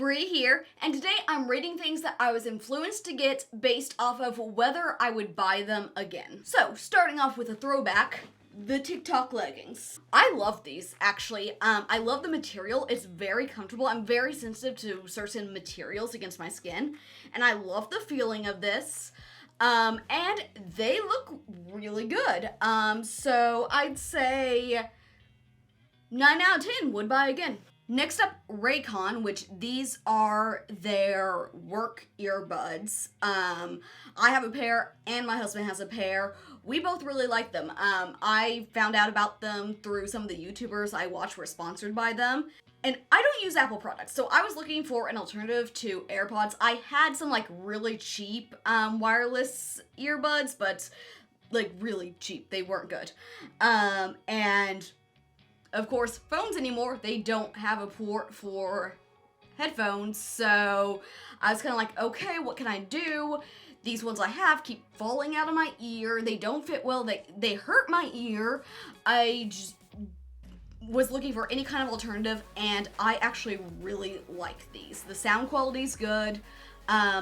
Bree here, and today I'm rating things that I was influenced to get based off of whether I would buy them again. So, starting off with a throwback, the TikTok leggings. I love these, actually. I love the material. It's very comfortable. I'm very sensitive to certain materials against my skin, and I love the feeling of this. And they look really good. So I'd say 9 out of 10 would buy again. Next up, Raycon, which these are their work earbuds. I have a pair and my husband has a pair. We both really like them. I found out about them through some of the YouTubers I watch were sponsored by them. And I don't use Apple products, so I was looking for an alternative to AirPods. I had some like really cheap wireless earbuds, but like really cheap. They weren't good. And of course, phones anymore, they don't have a port for headphones, so I was kind of like, okay, what can I do? These ones I have keep falling out of my ear. They don't fit well. They hurt my ear. I just was looking for any kind of alternative, and I actually really like these. The sound quality's good.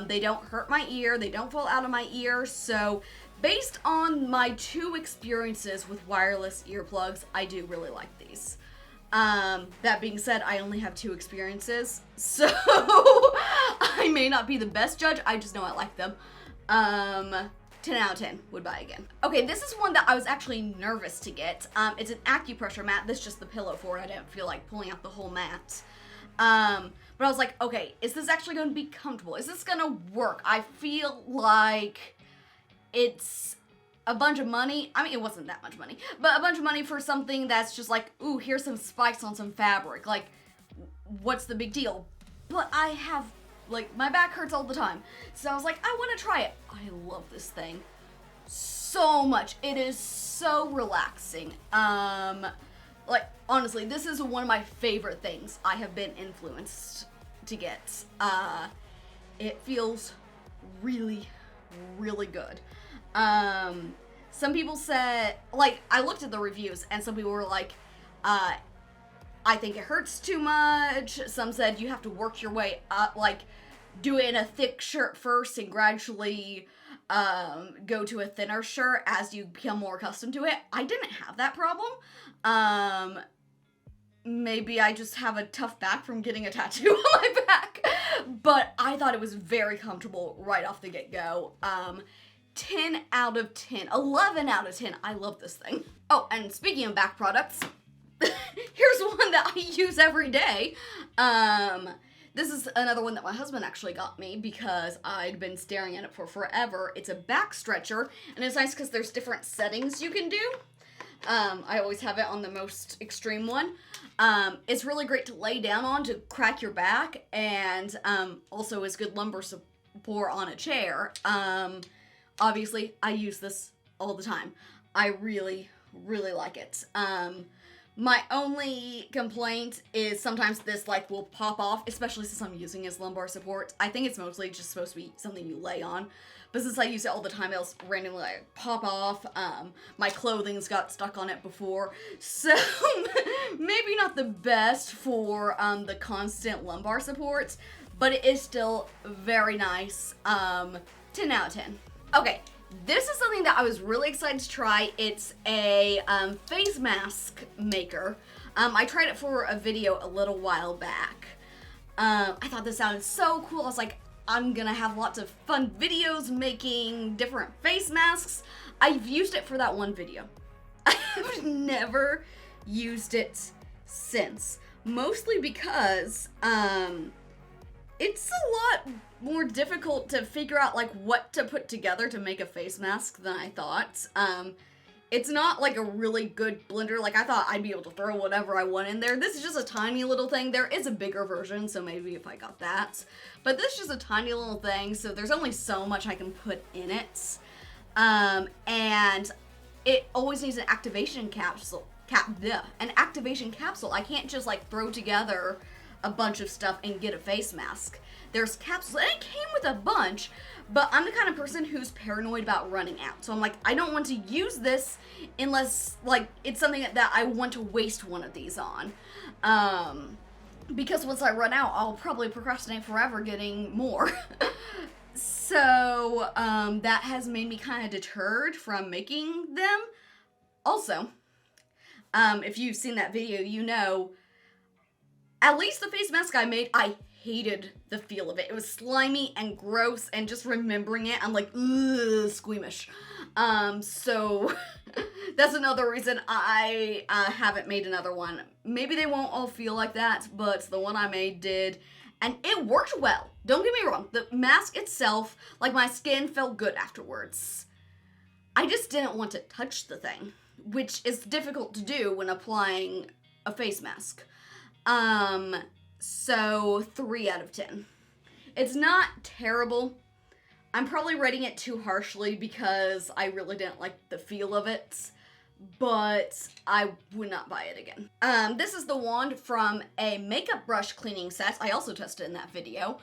They don't hurt my ear. They don't fall out of my ear, so based on my 2 experiences with wireless earplugs, I do really like these. That being said, I only have 2 experiences, so I may not be the best judge, I just know I like them. 10 out of 10 would buy again. Okay, this is one that I was actually nervous to get. It's an acupressure mat. This is just the pillow for it. I didn't feel like pulling out the whole mat. But I was like, okay, is this actually going to be comfortable? Is this going to work? I feel like it's a bunch of money. I mean, it wasn't that much money, but a bunch of money for something that's just like, ooh, here's some spikes on some fabric. Like, what's the big deal? But I have, like, my back hurts all the time. So I was like, I want to try it. I love this thing so much. It is so relaxing. Like, honestly, this is one of my favorite things I have been influenced to get. It feels really, really good. Some people said, like, I looked at the reviews and some people were like, I think it hurts too much. Some said you have to work your way up, like, do it in a thick shirt first and gradually go to a thinner shirt as you become more accustomed to it. I didn't have that problem. Maybe I just have a tough back from getting a tattoo on my back. But I thought it was very comfortable right off the get-go. 10 out of 10. 11 out of 10. I love this thing. Oh, and speaking of back products, here's one that I use every day. This is another one that my husband actually got me because I'd been staring at it for forever. It's a back stretcher, and it's nice because there's different settings you can do. I always have it on the most extreme one. It's really great to lay down on to crack your back, and also is good lumbar support on a chair. Obviously, I use this all the time. I really, really like it. My only complaint is sometimes this, like, will pop off, especially since I'm using as lumbar support. I think it's mostly just supposed to be something you lay on, but since I use it all the time, it'll randomly, like, pop off. My clothing's got stuck on it before, so maybe not the best for the constant lumbar support, but it is still very nice. 10 out of 10. Okay. This is something that I was really excited to try. It's a face mask maker. I tried it for a video a little while back. I thought this sounded so cool. I was like, I'm gonna have lots of fun videos making different face masks. I've used it for that one video. I have never used it since. Mostly because it's a lot more difficult to figure out, like, what to put together to make a face mask than I thought. It's not like a really good blender. Like, I thought I'd be able to throw whatever I want in there. This is just a tiny little thing. There is a bigger version, so maybe if I got that. But this is just a tiny little thing, so there's only so much I can put in it. And it always needs an activation capsule. An activation capsule. I can't just, like, throw together a bunch of stuff and get a face mask. There's capsules, and it came with a bunch, but I'm the kind of person who's paranoid about running out. So I'm like, I don't want to use this unless, like, it's something that I want to waste one of these on. because once I run out, I'll probably procrastinate forever getting more. So, that has made me kind of deterred from making them. Also, if you've seen that video, you know, at least the face mask I made, I hated the feel of it. It was slimy and gross, and just remembering it, I'm like, ugh, squeamish. So that's another reason I haven't made another one. Maybe they won't all feel like that, but the one I made did, and it worked well. Don't get me wrong, the mask itself, like, my skin felt good afterwards. I just didn't want to touch the thing, which is difficult to do when applying a face mask. So 3 out of 10. It's not terrible. I'm probably rating it too harshly because I really didn't like the feel of it, but I would not buy it again. This is the wand from a makeup brush cleaning set. I also tested in that video.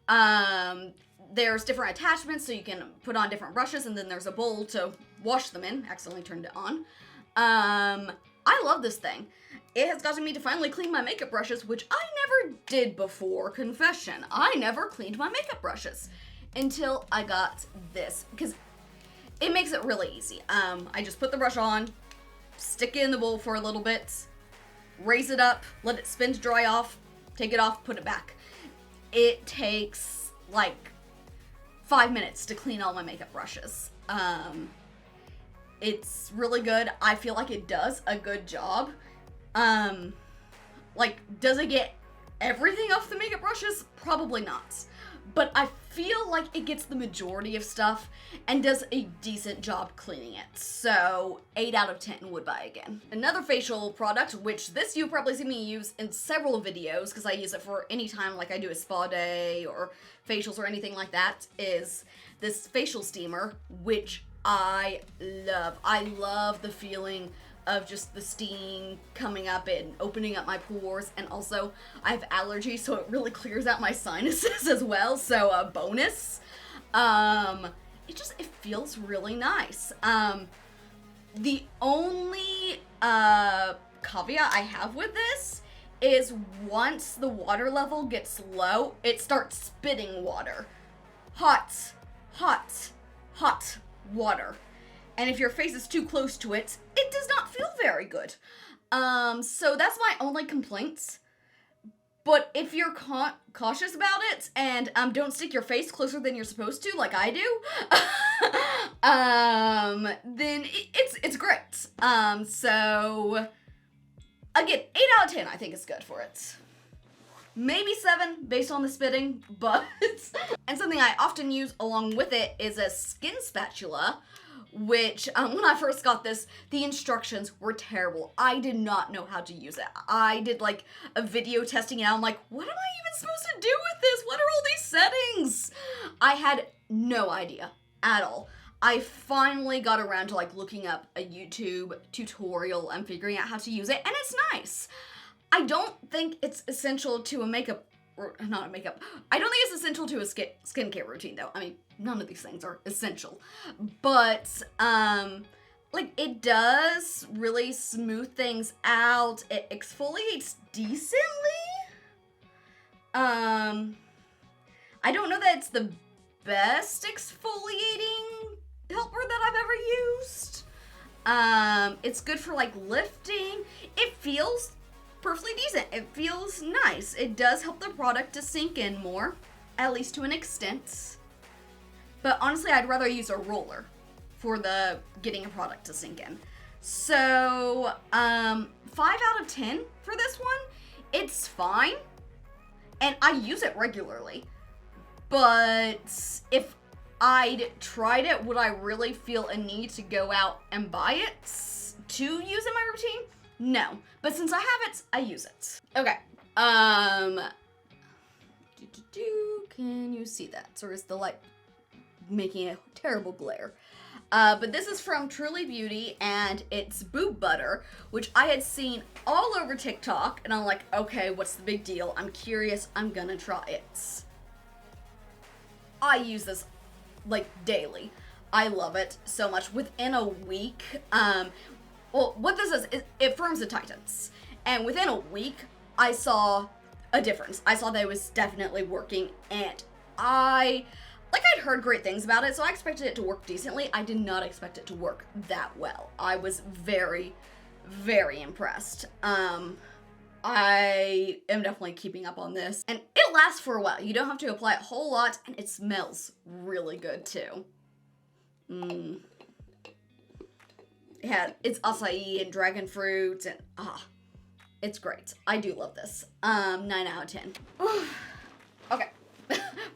There's different attachments so you can put on different brushes, and then there's a bowl to wash them in. Accidentally turned it on. I love this thing. It has gotten me to finally clean my makeup brushes, which I never did before. Confession. I never cleaned my makeup brushes until I got this, because it makes it really easy. I just put the brush on, stick it in the bowl for a little bit, raise it up, let it spin to dry off, take it off, put it back. It takes like 5 minutes to clean all my makeup brushes. It's really good. I feel like it does a good job. Like, does it get everything off the makeup brushes? Probably not. But I feel like it gets the majority of stuff and does a decent job cleaning it. So 8 out of 10 would buy again. Another facial product, which this you've probably seen me use in several videos because I use it for any time like I do a spa day or facials or anything like that, is this facial steamer, which I love. I love the feeling of just the steam coming up and opening up my pores, and also I have allergies, so it really clears out my sinuses as well, so a bonus. It feels really nice. The only caveat I have with this is once the water level gets low, it starts spitting water. Hot water. And if your face is too close to it, it does not feel very good. So that's my only complaint. But if you're cautious about it and don't stick your face closer than you're supposed to, like I do, then it's great. So again, 8 out of 10 I think is good for it. Maybe 7 based on the spitting, but and something I often use along with it is a skin spatula, which when I first got this, the instructions were terrible. I did not know how to use it. I did like a video testing it out. I'm like, what am I even supposed to do with this? What are all these settings? I had no idea at all. I finally got around to like looking up a YouTube tutorial and figuring out how to use it, and it's nice. I don't think it's essential to a makeup, or not a makeup, I don't think it's essential to a skincare routine though. I mean, none of these things are essential, but like it does really smooth things out. It exfoliates decently. I don't know that it's the best exfoliating helper that I've ever used. It's good for like lifting. It feels perfectly decent. It feels nice. It does help the product to sink in more, at least to an extent. But honestly, I'd rather use a roller for the getting a product to sink in. So, 5 out of 10 for this one. It's fine, and I use it regularly. But if I'd tried it, would I really feel a need to go out and buy it to use in my routine? No, but since I have it, I use it. Okay, can you see that? Or is the light making a terrible glare? But this is from Truly Beauty, and it's boob butter, which I had seen all over TikTok, and I'm like, okay, what's the big deal? I'm curious, I'm gonna try it. I use this, like, daily. I love it so much. Within a week, well, what this is it firms the tightens. And within a week, I saw a difference. I saw that it was definitely working, and I'd heard great things about it, so I expected it to work decently. I did not expect it to work that well. I was very, very impressed. I am definitely keeping up on this, and it lasts for a while. You don't have to apply a whole lot, and it smells really good too. Yeah, it's acai and dragon fruit, and it's great. I do love this. 9 out of 10. Okay.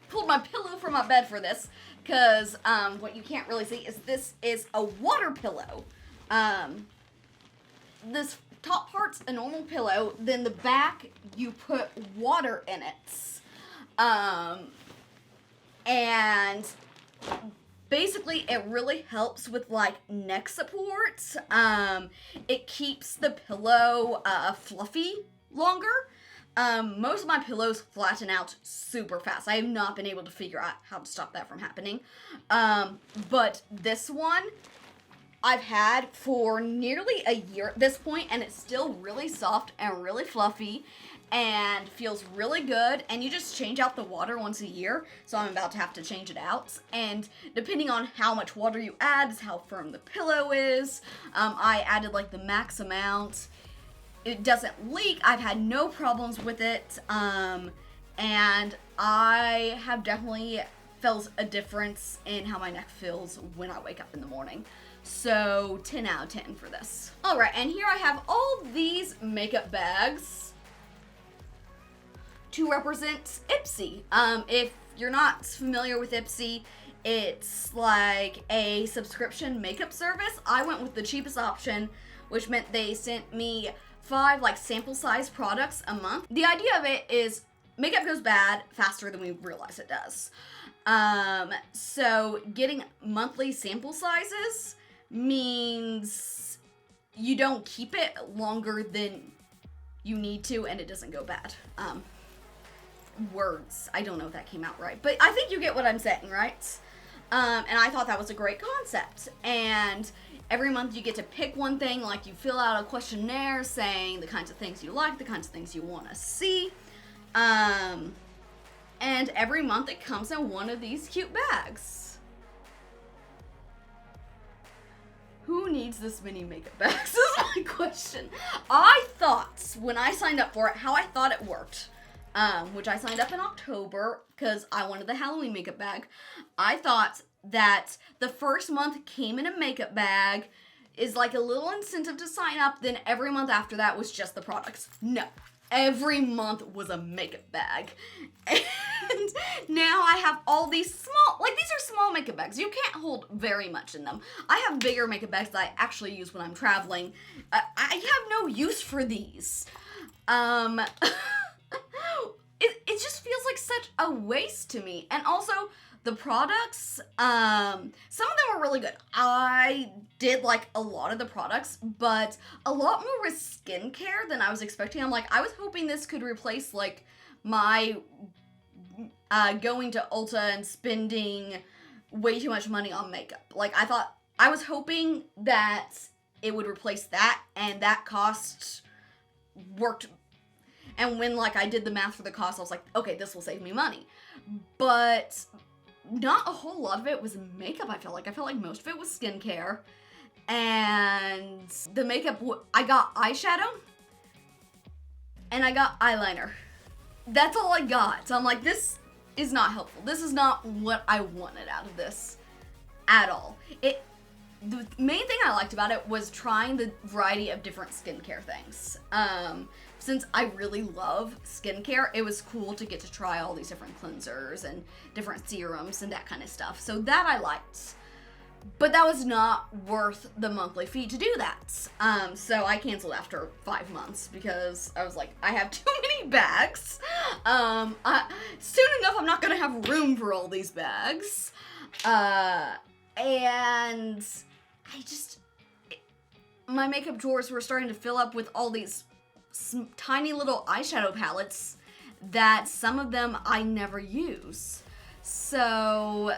Pulled my pillow from my bed for this, because what you can't really see is this is a water pillow. This top part's a normal pillow, then the back you put water in it. And basically it really helps with like neck support. It keeps the pillow fluffy longer. Most of my pillows flatten out super fast. I have not been able to figure out how to stop that from happening. But this one I've had for nearly a year at this point, and it's still really soft and really fluffy and feels really good. And you just change out the water once a year, so I'm about to have to change it out. And depending on how much water you add is how firm the pillow is. I added like the max amount. It doesn't leak. I've had no problems with it. And I have definitely felt a difference in how my neck feels when I wake up in the morning. So 10 out of 10 for this. All right, and here I have all these makeup bags to represent Ipsy. If you're not familiar with Ipsy, it's like a subscription makeup service. I went with the cheapest option, which meant they sent me 5 like sample size products a month. The idea of it is makeup goes bad faster than we realize it does. So getting monthly sample sizes means you don't keep it longer than you need to, and it doesn't go bad. Words, I don't know if that came out right, but I think you get what I'm saying, right? And I thought that was a great concept. And every month you get to pick one thing, like you fill out a questionnaire saying the kinds of things you like, the kinds of things you want to see. And every month it comes in one of these cute bags. Who needs this many makeup bags is my question. I thought, when I signed up for it, how I thought it worked, which I signed up in October because I wanted the Halloween makeup bag. I thought that the first month came in a makeup bag, is like a little incentive to sign up, then every month after that was just the products. No. Every month was a makeup bag. And now I have all these small, like these are small makeup bags. You can't hold very much in them. I have bigger makeup bags that I actually use when I'm traveling. I have no use for these. It just feels like such a waste to me. And also, the products, some of them were really good. I did like a lot of the products, but a lot more with skincare than I was expecting. I'm like, I was hoping this could replace like my going to Ulta and spending way too much money on makeup. Like I was hoping that it would replace that, and that cost worked. And when like I did the math for the cost, I was like, okay, this will save me money. But not a whole lot of it was makeup, I felt like most of it was skincare. And the makeup, I got eyeshadow and I got eyeliner. That's all I got. So I'm like, this is not helpful. This is not what I wanted out of this at all. The main thing I liked about it was trying the variety of different skincare things. Since I really love skincare, it was cool to get to try all these different cleansers and different serums and that kind of stuff. So that I liked. But that was not worth the monthly fee to do that. So I canceled after 5 months because I was like, I have too many bags. Soon enough, I'm not going to have room for all these bags. And my makeup drawers were starting to fill up with all these tiny little eyeshadow palettes that some of them I never use. So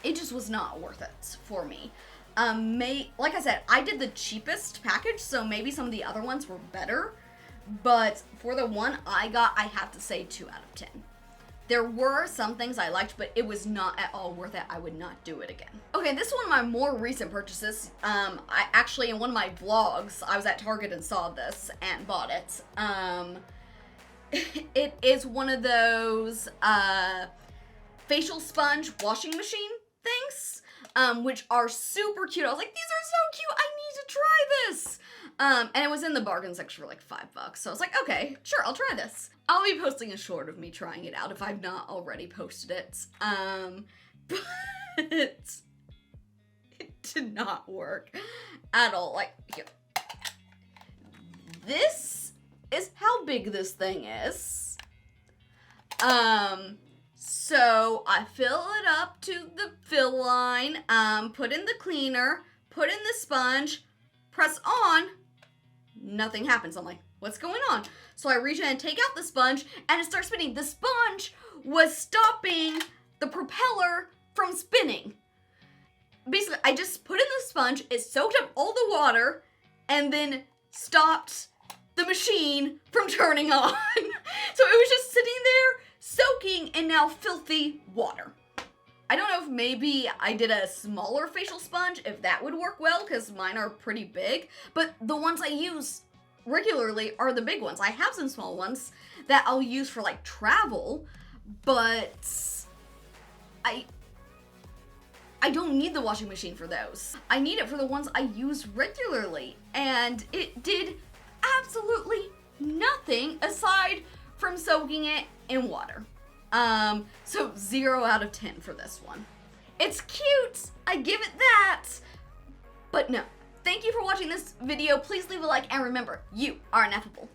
it just was not worth it for me. Like I said, I did the cheapest package, so maybe some of the other ones were better. but for the one I got, I have to say 2 out of 10. There were some things I liked, but it was not at all worth it. I would not do it again. Okay, this is one of my more recent purchases. I actually, in one of my vlogs, I was at Target and saw this and bought it. It is one of those facial sponge washing machine things, which are super cute. I was like, these are so cute. I need to try this. And it was in the bargain section for like $5. So I was like, okay, sure, I'll try this. I'll be posting a short of me trying it out if I've not already posted it. But it did not work at all. Like, here. This is how big this thing is. So I fill it up to the fill line, put in the cleaner, put in the sponge, press on, nothing happens. I'm like, what's going on? So I reach in and take out the sponge, and it starts spinning. The sponge was stopping the propeller from spinning. Basically, I just put in the sponge, it soaked up all the water, and then stopped the machine from turning on. So it was just sitting there, soaking in now filthy water. I don't know if maybe I did a smaller facial sponge, if that would work well, because mine are pretty big, but the ones I use regularly are the big ones. I have some small ones that I'll use for like travel, but I don't need the washing machine for those. I need it for the ones I use regularly, and it did absolutely nothing aside from soaking it in water. So 0 out of 10 for this one. It's cute, I give it that, but no. Thank you for watching this video. Please leave a like, and remember, you are ineffable.